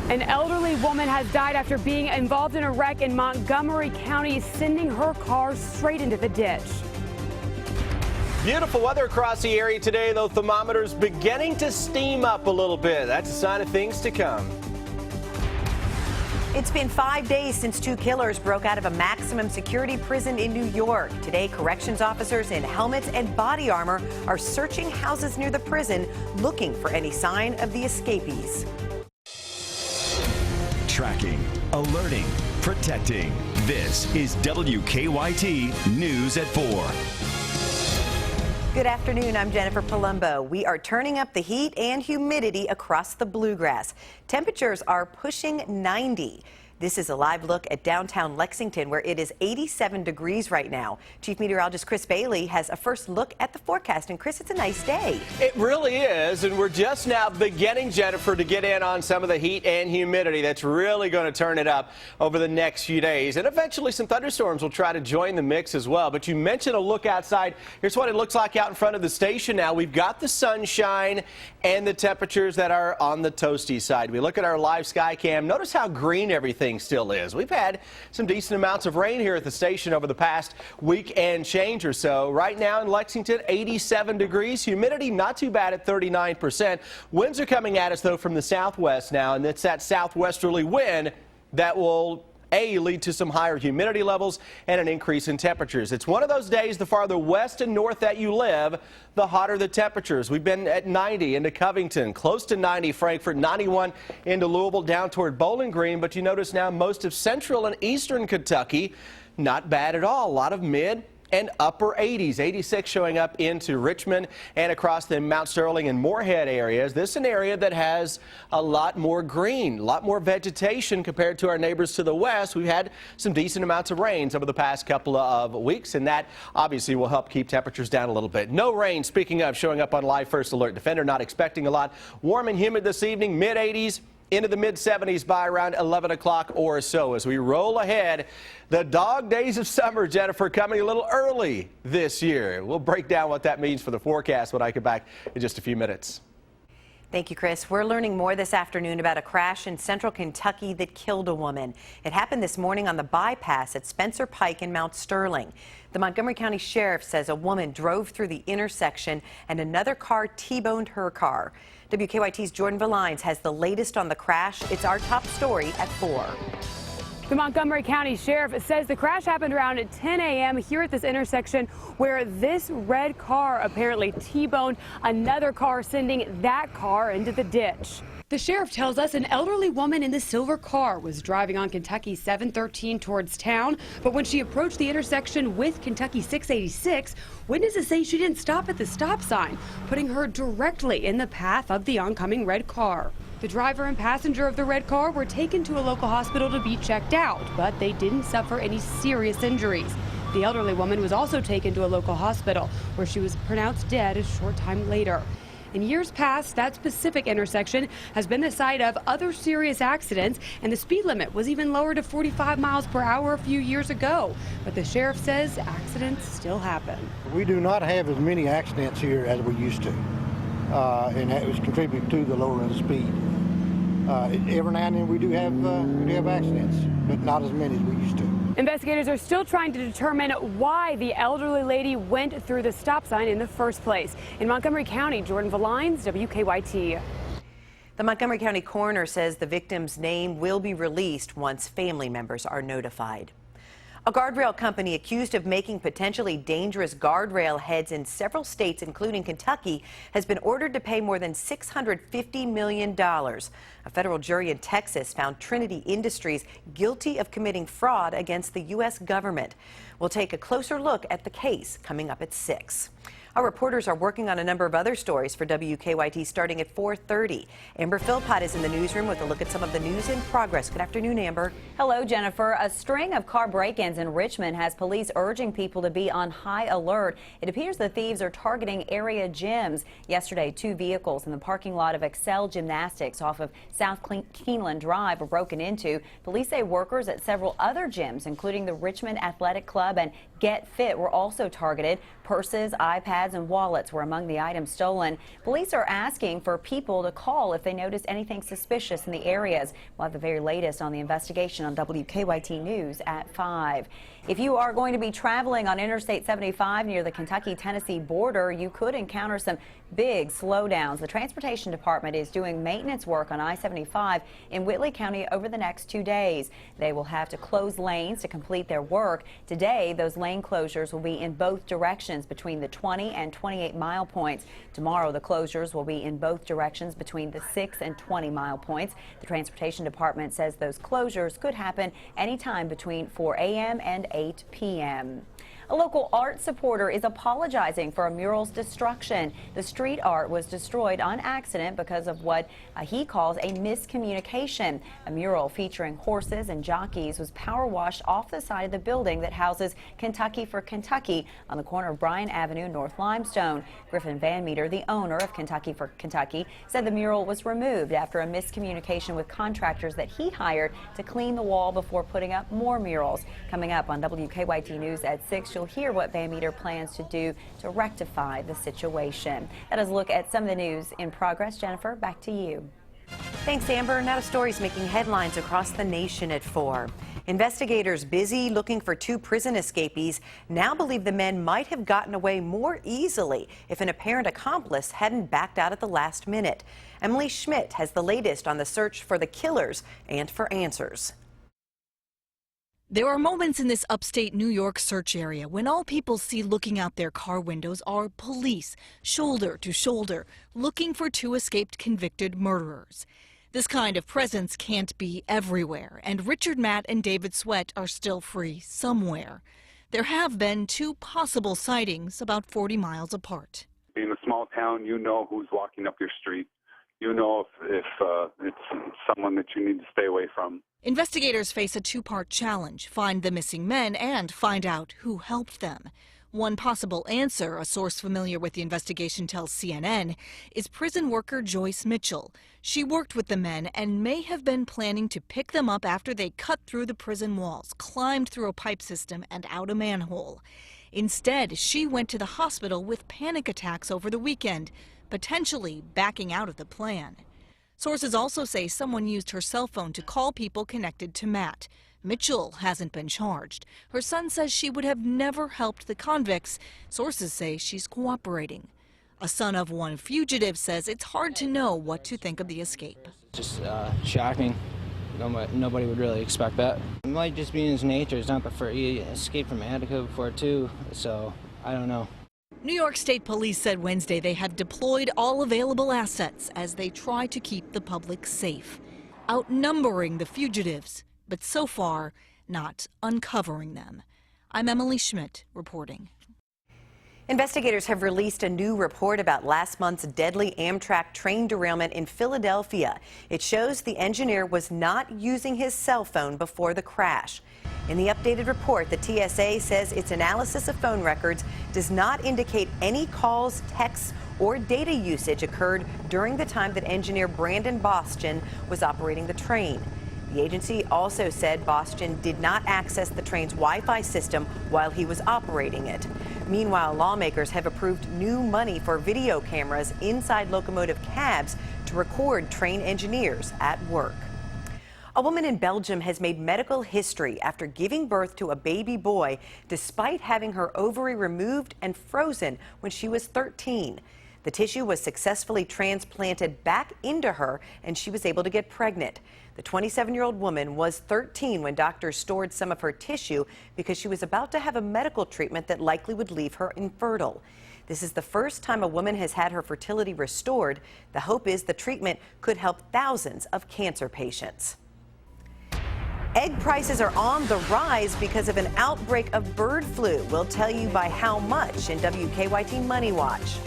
An elderly woman has died after being involved in a wreck in Montgomery County, sending her car straight into the ditch. Beautiful weather across the area today, though thermometers beginning to steam up a little bit. That's a sign of things to come. It's been 5 days since two killers broke out of a maximum security prison in New York. Today, corrections officers in helmets and body armor are searching houses near the prison, looking for any sign of the escapees. Tracking, alerting, protecting. This is WKYT News at 4. Good afternoon, I'm Jennifer Palumbo. We are turning up the heat and humidity across the bluegrass. Temperatures are pushing 90. This is a live look at downtown Lexington, where it is 87 degrees right now. Chief Meteorologist Chris Bailey has a first look at the forecast. And Chris, it's a nice day. It really is, and we're just now beginning, Jennifer, to get in on some of the heat and humidity that's really going to turn it up over the next few days. And eventually some thunderstorms will try to join the mix as well. But you mentioned a look outside. Here's what it looks like out in front of the station now. We've got the sunshine and the temperatures that are on the toasty side. We look at our live sky cam. Notice how green everything still is. We've had some decent amounts of rain here at the station over the past week and change or so. Right now in Lexington, 87 degrees. Humidity not too bad at 39%. Winds are coming at us, though, from the southwest now, and it's that southwesterly wind that will lead to some higher humidity levels and an increase in temperatures. It's one of those days, the farther west and north that you live, the hotter the temperatures. We've been at 90 into Covington, close to 90 Frankfort, 91 into Louisville, down toward Bowling Green. But you notice now most of central and eastern Kentucky, not bad at all. A lot of mid and upper 80s, 86 showing up into Richmond and across the Mount Sterling and Moorhead areas. This is an area that has a lot more green, a lot more vegetation compared to our neighbors to the west. We've had some decent amounts of rains over the past couple of weeks, and that obviously will help keep temperatures down a little bit. No rain, speaking of, showing up on Live First Alert Defender, not expecting a lot. Warm and humid this evening, mid 80s. Into the mid-70s by around 11 o'clock or so. As we roll ahead, the dog days of summer, Jennifer, coming a little early this year. We'll break down what that means for the forecast when I get back in just a few minutes. Thank you, Chris. We're learning more this afternoon about a crash in central Kentucky that killed a woman. It happened this morning on the bypass at Spencer Pike in Mount Sterling. The Montgomery County Sheriff says a woman drove through the intersection and another car T-boned her car. WKYT's Jordan Valines has the latest on the crash. It's our top story at 4. The Montgomery County Sheriff says the crash happened around 10 a.m. here at this intersection, where this red car apparently T-boned another car, sending that car into the ditch. The sheriff tells us an elderly woman in the silver car was driving on Kentucky 713 towards town, but when she approached the intersection with Kentucky 686, witnesses say she didn't stop at the stop sign, putting her directly in the path of the oncoming red car. The driver and passenger of the red car were taken to a local hospital to be checked out, but they didn't suffer any serious injuries. The elderly woman was also taken to a local hospital, where she was pronounced dead a short time later. In years past, that specific intersection has been the site of other serious accidents, and the speed limit was even lowered to 45 miles per hour a few years ago. But the sheriff says accidents still happen. We do not have as many accidents here as we used to, and that was contributing to the lowering of the speed. Every now and then we do have accidents, but not as many as we used to. Investigators are still trying to determine why the elderly lady went through the stop sign in the first place. In Montgomery County, Jordan Valines, WKYT. The Montgomery County coroner says the victim's name will be released once family members are notified. A guardrail company accused of making potentially dangerous guardrail heads in several states, including Kentucky, has been ordered to pay more than $650 million. A federal jury in Texas found Trinity Industries guilty of committing fraud against the U.S. government. We'll take a closer look at the case coming up at 6. Our reporters are working on a number of other stories for WKYT starting at 4:30. Amber Philpott is in the newsroom with a look at some of the news in progress. Good afternoon, Amber. Hello, Jennifer. A string of car break-ins in Richmond has police urging people to be on high alert. It appears the thieves are targeting area gyms. Yesterday, 2 vehicles in the parking lot of Excel Gymnastics off of South Keeneland Drive were broken into. Police say workers at several other gyms, including the Richmond Athletic Club and Get Fit, were also targeted. Purses, iPads, iPads and wallets were among the items stolen. Police are asking for people to call if they notice anything suspicious in the areas. We'll have the very latest on the investigation on WKYT News at 5. If you are going to be traveling on Interstate 75 near the Kentucky-Tennessee border, you could encounter some big slowdowns. The Transportation Department is doing maintenance work on I-75 in Whitley County over the next 2 days. They will have to close lanes to complete their work. Today, those lane closures will be in both directions between the 20 and 28 mile points. Tomorrow, the closures will be in both directions between the 6 and 20 mile points. The Transportation Department says those closures could happen anytime between 4 a.m. and 8 p.m. A local art supporter is apologizing for a mural's destruction. The street art was destroyed on accident because of what he calls a miscommunication. A mural featuring horses and jockeys was power washed off the side of the building that houses Kentucky for Kentucky on the corner of Bryan Avenue, North Limestone. Griffin Van Meter, the owner of Kentucky for Kentucky, said the mural was removed after a miscommunication with contractors that he hired to clean the wall before putting up more murals. Coming up on WKYT News at 6, you'll hear what Van Meter plans to do to rectify the situation. That is a look at some of the news in progress. Jennifer, back to you. Thanks, Amber. Now to stories making headlines across the nation at 4. Investigators busy looking for 2 prison escapees now believe the men might have gotten away more easily if an apparent accomplice hadn't backed out at the last minute. Emily Schmidt has the latest on the search for the killers and for answers. There are moments in this upstate New York search area when all people see looking out their car windows are police, shoulder to shoulder, looking for 2 escaped convicted murderers. This kind of presence can't be everywhere, and Richard Matt and David Sweat are still free somewhere. There have been 2 possible sightings about 40 miles apart. In a small town, you know who's walking up your street. You know if it's someone that you need to stay away from. Investigators face a 2-part challenge: find the missing men and find out who helped them. One possible answer, a source familiar with the investigation tells CNN, is prison worker Joyce Mitchell. She worked with the men and may have been planning to pick them up after they cut through the prison walls, climbed through a pipe system and out a manhole. Instead, she went to the hospital with panic attacks over the weekend, potentially backing out of the plan. Sources also say someone used her cell phone to call people connected to Matt. Mitchell hasn't been charged. Her son says she would have never helped the convicts. Sources say she's cooperating. A son of one fugitive says it's hard to know what to think of the escape. Just shocking. Nobody would really expect that. It might just be in his nature. It's not the first. He escaped from Attica before too, so I don't know. New York State Police said Wednesday they had deployed all available assets as they try to keep the public safe, outnumbering the fugitives, but so far not uncovering them. I'm Emily Schmidt reporting. Investigators have released a new report about last month's deadly Amtrak train derailment in Philadelphia. It shows the engineer was not using his cell phone before the crash. In the updated report, the TSA says its analysis of phone records does not indicate any calls, texts, or data usage occurred during the time that engineer Brandon Bostien was operating the train. The agency also said Bostien did not access the train's Wi-Fi system while he was operating it. Meanwhile, lawmakers have approved new money for video cameras inside locomotive cabs to record train engineers at work. A woman in Belgium has made medical history after giving birth to a baby boy despite having her ovary removed and frozen when she was 13. The tissue was successfully transplanted back into her and she was able to get pregnant. The 27-year-old woman was 13 when doctors stored some of her tissue because she was about to have a medical treatment that likely would leave her infertile. This is the first time a woman has had her fertility restored. The hope is the treatment could help thousands of cancer patients. Egg prices are on the rise because of an outbreak of bird flu. We'll tell you by how much in WKYT Money Watch.